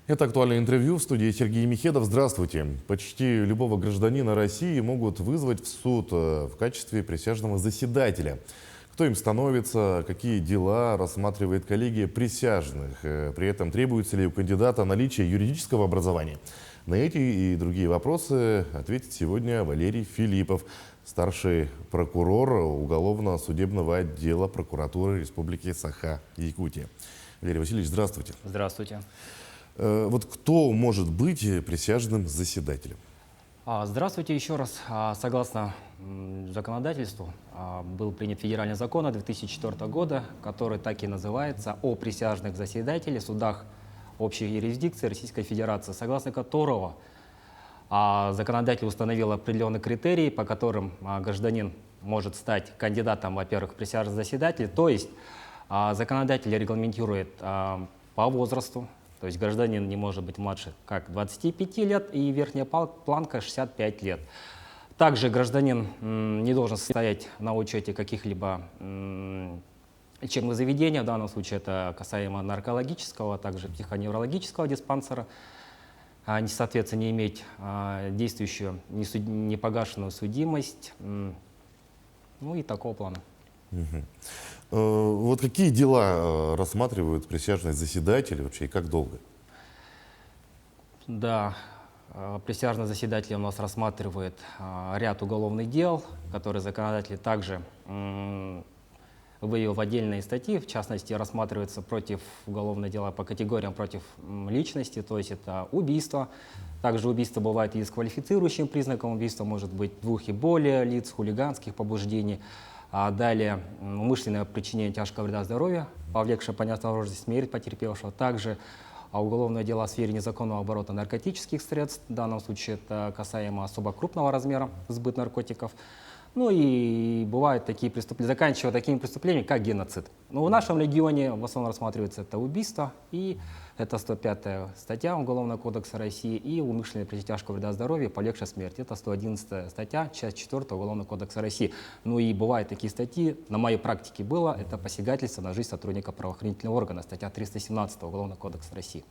Это актуальное интервью в студии Сергей Михедов. Здравствуйте. Почти любого гражданина России могут вызвать в суд в качестве присяжного заседателя. Кто им становится, какие дела рассматривает коллегия присяжных, при этом требуется ли у кандидата наличие юридического образования. На эти и другие вопросы ответит сегодня Валерий Филиппов, старший прокурор уголовно-судебного отдела прокуратуры Республики Саха-Якутия. Валерий Васильевич, здравствуйте. Здравствуйте. Вот кто может быть присяжным заседателем? Здравствуйте еще раз. Согласно законодательству был принят федеральный закон 2004 года, который так и называется «О присяжных заседателях в судах общей юрисдикции Российской Федерации», согласно которого законодатель установил определенные критерии, по которым гражданин может стать кандидатом, во-первых, в присяжных заседателей, то есть законодатель регламентирует по возрасту. То есть гражданин не может быть младше как 25 лет и верхняя планка 65 лет. Также гражданин не должен состоять на учете каких-либо лечебных заведений, в данном случае это касаемо наркологического, а также психоневрологического диспансера, соответственно, не иметь действующую непогашенную судимость, ну и такого плана. Вот какие дела рассматривают присяжные заседатели вообще и как долго? Да, присяжные заседатели у нас рассматривают ряд уголовных дел, которые законодатель также вывел в отдельные статьи. В частности, рассматривается против уголовное дело по категориям против личности, то есть это убийство. Также убийство бывает и с квалифицирующим признаком. Убийство может быть двух и более лиц, хулиганских побуждений. Далее умышленное причинение тяжкого вреда здоровью, повлекшее по неосторожности смерть потерпевшего. Также уголовное дело в сфере незаконного оборота наркотических средств. В данном случае это касаемо особо крупного размера сбыт наркотиков. Ну и бывают такие преступления, заканчивая такими преступлениями, как геноцид. Но в нашем регионе в основном рассматривается это убийство, и это 105-я статья Уголовного кодекса России, и умышленное причинение тяжкого вреда здоровью, повлекшее смерть. Это 111-я статья, часть 4 Уголовного кодекса России. Ну и бывают такие статьи, на моей практике было, это посягательство на жизнь сотрудника правоохранительного органа, статья 317 Уголовного кодекса России.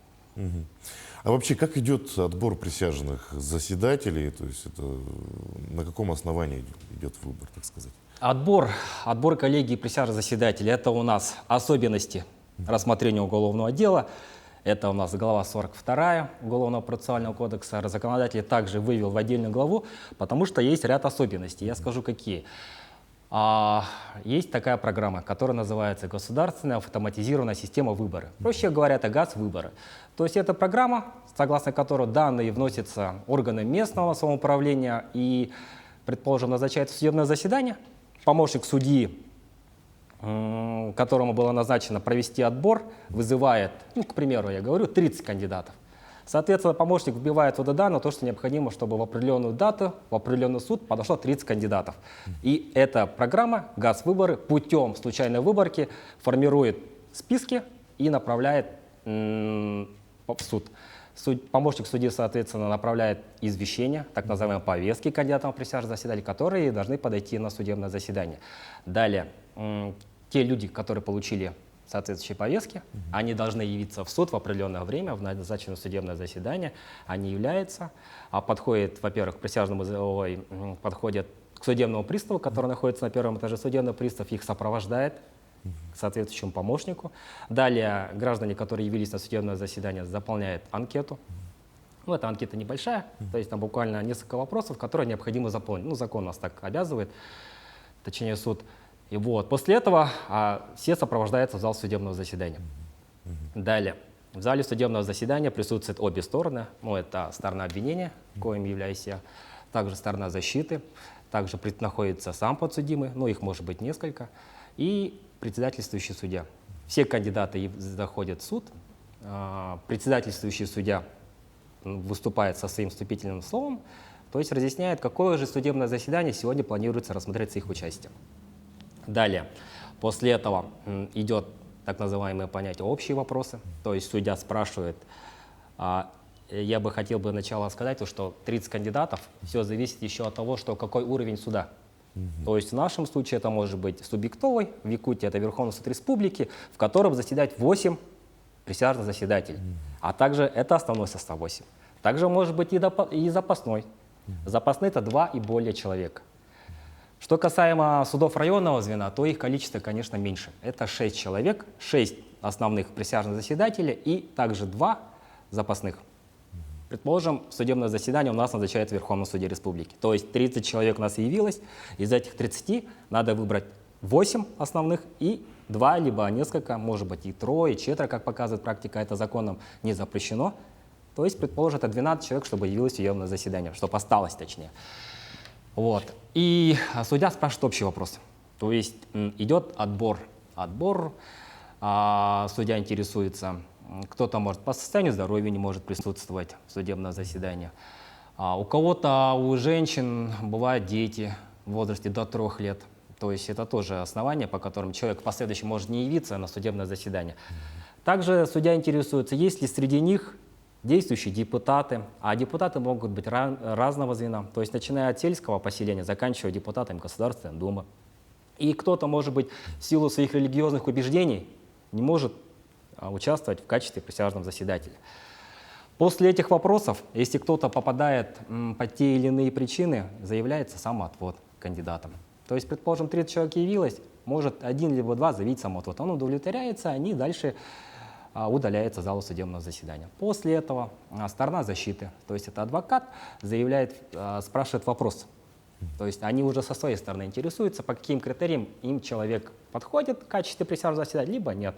А вообще, как идет отбор присяжных заседателей? То есть это на каком основании идет выбор, так сказать? Отбор коллегии присяжных заседателей – это у нас особенности рассмотрения уголовного дела. Это у нас глава 42 Уголовного процессуального кодекса. Законодатель также вывел в отдельную главу, потому что есть ряд особенностей. Я скажу, какие. Есть такая программа, которая называется «Государственная автоматизированная система выбора». Проще говоря, это ГАЗ-выборы. То есть это программа, согласно которой данные вносятся органами местного самоуправления и, предположим, назначается судебное заседание. Помощник судьи, которому было назначено провести отбор, вызывает, к примеру, я говорю, 30 кандидатов. Соответственно, помощник вбивает туда данные, то, что необходимо, чтобы в определенную дату, в определенный суд подошло 30 кандидатов. И эта программа ГАЗ-выборы путем случайной выборки формирует списки и направляет в суд. Помощник судьи, соответственно, направляет извещения, так называемые повестки кандидатам в присяжных заседателей, которые должны подойти на судебное заседание. Далее, те люди, которые получили соответствующие повестки, они должны явиться в суд в определенное время, в назначенное судебное заседание. Они являются, подходят, во-первых, к присяжному, подходят к судебному приставу, который находится на первом этаже. Судебный пристав их сопровождает к соответствующему помощнику. Далее граждане, которые явились на судебное заседание, заполняют анкету. Ну, эта анкета небольшая, то есть там буквально несколько вопросов, которые необходимо заполнить. Ну, закон нас так обязывает, точнее суд. И вот, после этого все сопровождаются в зал судебного заседания. Далее, в зале судебного заседания присутствуют обе стороны. Ну, это сторона обвинения, коим являюсь я, также сторона защиты, также находится сам подсудимый, ну, их может быть несколько, и председательствующий судья. Все кандидаты заходят в суд, председательствующий судья выступает со своим вступительным словом, то есть разъясняет, какое же судебное заседание сегодня планируется рассмотреть с их участием. Далее, после этого идет так называемое понятие общие вопросы, то есть судья спрашивает, я бы хотел начало сказать, что 30 кандидатов, все зависит еще от того, какой уровень суда. То есть в нашем случае это может быть субъектовый, в Якутии это Верховный суд Республики, в котором заседает 8 присяжных заседателей. А также это основной состав 8. Также может быть и запасной. Запасные — это 2 и более человека. Что касаемо судов районного звена, то их количество, конечно, меньше. Это 6 человек, 6 основных присяжных заседателей и также 2 запасных. Предположим, судебное заседание у нас назначается в Верховном суде республики. То есть 30 человек у нас явилось, из этих 30 надо выбрать 8 основных и 2, либо несколько, может быть и 3, и 4, как показывает практика, это законом не запрещено. То есть, предположим, это 12 человек, чтобы явилось судебное заседание, чтобы осталось точнее. Вот. И судья спрашивает общий вопрос. То есть идет отбор. Судья интересуется, кто-то может по состоянию здоровья не может присутствовать в судебном заседании. У кого-то, у женщин бывают дети в возрасте до 3 лет. То есть это тоже основание, по которым человек в последующем может не явиться на судебное заседание. Также судья интересуется, есть ли среди них действующие депутаты, а депутаты могут быть разного звена, то есть начиная от сельского поселения, заканчивая депутатами Государственной Думы. И кто-то, может быть, в силу своих религиозных убеждений не может участвовать в качестве присяжного заседателя. После этих вопросов, если кто-то попадает по те или иные причины, заявляется самоотвод кандидатам. То есть, предположим, 30 человек явилось, может 1 либо 2 заявить самоотвод. Он удовлетворяется, они дальше удаляется из зала судебного заседания. После этого сторона защиты, то есть это адвокат, заявляет, спрашивает вопрос. То есть они уже со своей стороны интересуются, по каким критериям им человек подходит в качестве присяжного заседателя, либо нет.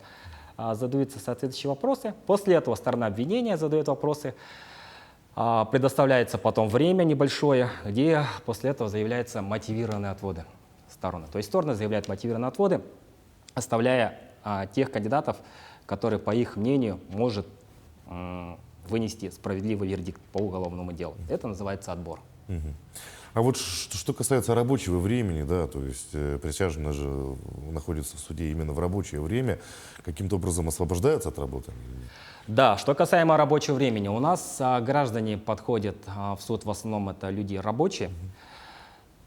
Задаются соответствующие вопросы. После этого сторона обвинения задает вопросы. Предоставляется потом время небольшое, где после этого заявляются мотивированные отводы стороны. То есть стороны заявляют мотивированные отводы, оставляя тех кандидатов, который, по их мнению, может вынести справедливый вердикт по уголовному делу. Это называется отбор. А вот что касается рабочего времени, да, то есть присяжные же находятся в суде именно в рабочее время, каким-то образом освобождаются от работы? Да, что касаемо рабочего времени, у нас граждане подходят в суд, в основном это люди рабочие.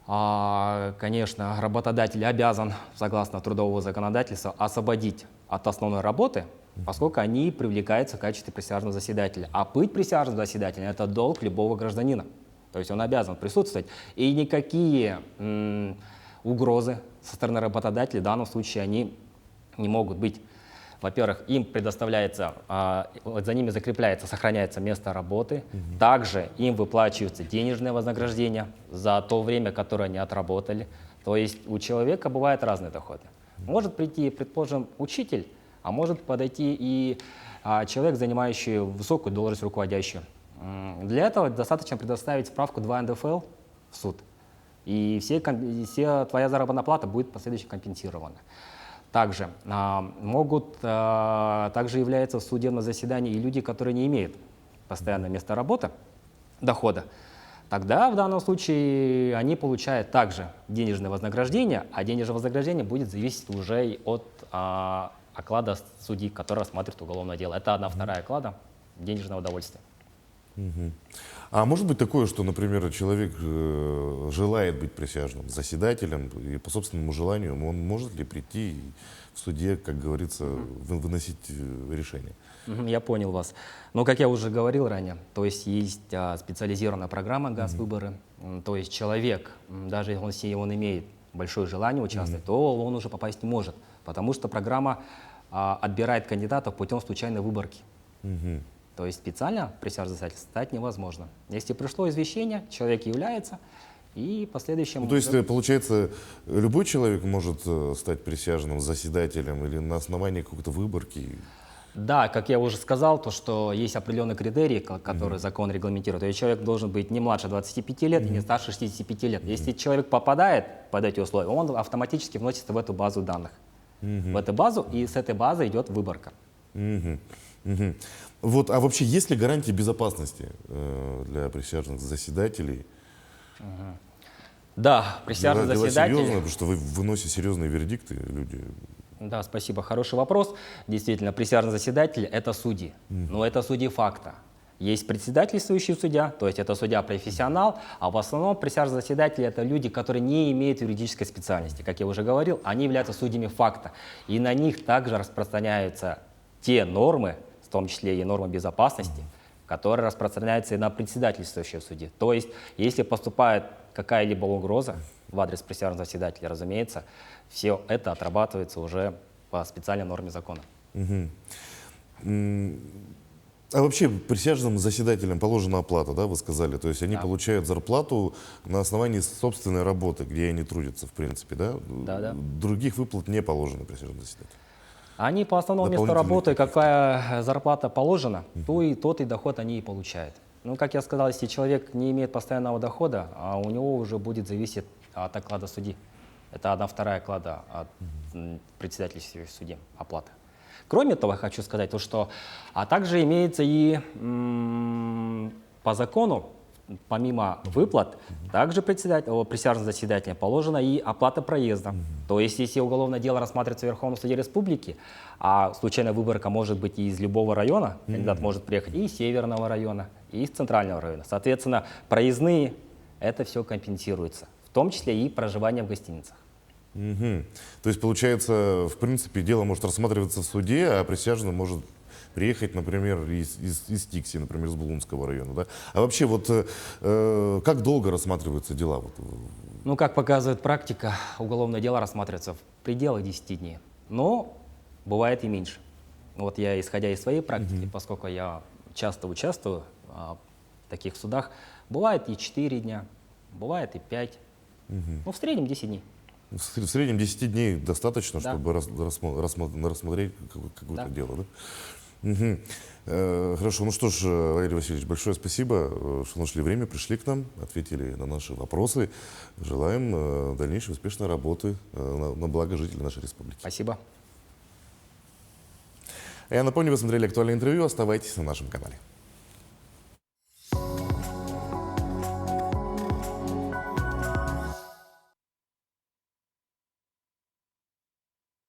Конечно, работодатель обязан, согласно трудового законодательства, освободить от основной работы, поскольку они привлекаются в качестве присяжного заседателя. А быть присяжным заседателем — это долг любого гражданина. То есть он обязан присутствовать. И никакие угрозы со стороны работодателя в данном случае они не могут быть. Во-первых, им предоставляется, за ними закрепляется, сохраняется место работы. Также им выплачиваются денежные вознаграждения за то время, которое они отработали. То есть у человека бывают разные доходы. Может прийти, предположим, учитель, а может подойти и человек, занимающий высокую должность руководящую. Для этого достаточно предоставить справку 2 НДФЛ в суд, и все твоя заработная плата будет последующим компенсирована. Также также являются в судебном заседании и люди, которые не имеют постоянное место работы, дохода. Тогда в данном случае они получают также денежное вознаграждение, а денежное вознаграждение будет зависеть уже и от оклада судьи, который рассматривает уголовное дело. Это 1/2 оклада денежного удовольствия. А может быть такое, что, например, человек желает быть присяжным заседателем, и по собственному желанию он может ли прийти в суде, как говорится, выносить решение? Я понял вас. Но, как я уже говорил ранее, то есть специализированная программа «Газвыборы». То есть человек, даже если он имеет большое желание участвовать, то он уже попасть не может, потому что программа отбирает кандидатов путем случайной выборки. То есть специально присяжным заседателем стать невозможно. Если пришло извещение, человек является, и в последующем... То есть, получается, любой человек может стать присяжным заседателем или на основании какой-то выборки? Да, как я уже сказал, то, что есть определенные критерии, которые закон регламентирует. То есть человек должен быть не младше 25 лет и не старше 65 лет. Если человек попадает под эти условия, он автоматически вносится в эту базу данных. В эту базу, и с этой базы идет выборка. Вот, а вообще есть ли гарантии безопасности для присяжных заседателей? Да, присяжные заседатели... Серьезно, потому что вы выносите серьезные вердикты, люди... Да, спасибо, хороший вопрос. Действительно, присяжные заседатели — это судьи, но это судьи факта. Есть председательствующий судья, то есть это судья-профессионал, а в основном присяжные заседатели — это люди, которые не имеют юридической специальности. Как я уже говорил, они являются судьями факта, и на них также распространяются те нормы, том числе и нормы безопасности, которые распространяются и на председательствующего судьи. То есть, если поступает какая-либо угроза в адрес присяжного заседателя, разумеется, все это отрабатывается уже по специальной норме закона. А вообще присяжным заседателям положена оплата, да, вы сказали? То есть они Да. получают зарплату на основании собственной работы, где они трудятся, в принципе, да? Да. Других выплат не положено присяжным заседателям. Они по основному месту Дополнительные работы, какие-то. какая зарплата положена, тот и доход они и получают. Ну, как я сказал, если человек не имеет постоянного дохода, а у него уже будет зависеть от оклада судьи. Это 1/2 оклада от председательства судьи оплаты. Кроме того, я хочу сказать, то, что также имеется и по закону, помимо выплат, также присяжным заседателям положена и оплата проезда. То есть, если уголовное дело рассматривается в Верховном суде республики, а случайная выборка может быть и из любого района, кандидат может приехать и из Северного района, и из Центрального района. Соответственно, проездные, это все компенсируется, в том числе и проживание в гостиницах. То есть, получается, в принципе, дело может рассматриваться в суде, а присяжный может приехать, например, из Тикси, например, из Булунского района. Да? А вообще, вот как долго рассматриваются дела? Вот, Ну, как показывает практика, уголовное дело рассматривается в пределах 10 дней. Но бывает и меньше. Вот я, исходя из своей практики, поскольку я часто участвую в таких судах, бывает и 4 дня, бывает и 5. Ну, в среднем 10 дней. в среднем 10 дней достаточно, Да. чтобы рассмотреть какое-то Да. дело, да? Хорошо, ну что ж, Валерий Васильевич, большое спасибо, что нашли время, пришли к нам, ответили на наши вопросы. Желаем дальнейшей успешной работы на благо жителей нашей республики. Спасибо. Я напомню, вы смотрели актуальное интервью, оставайтесь на нашем канале.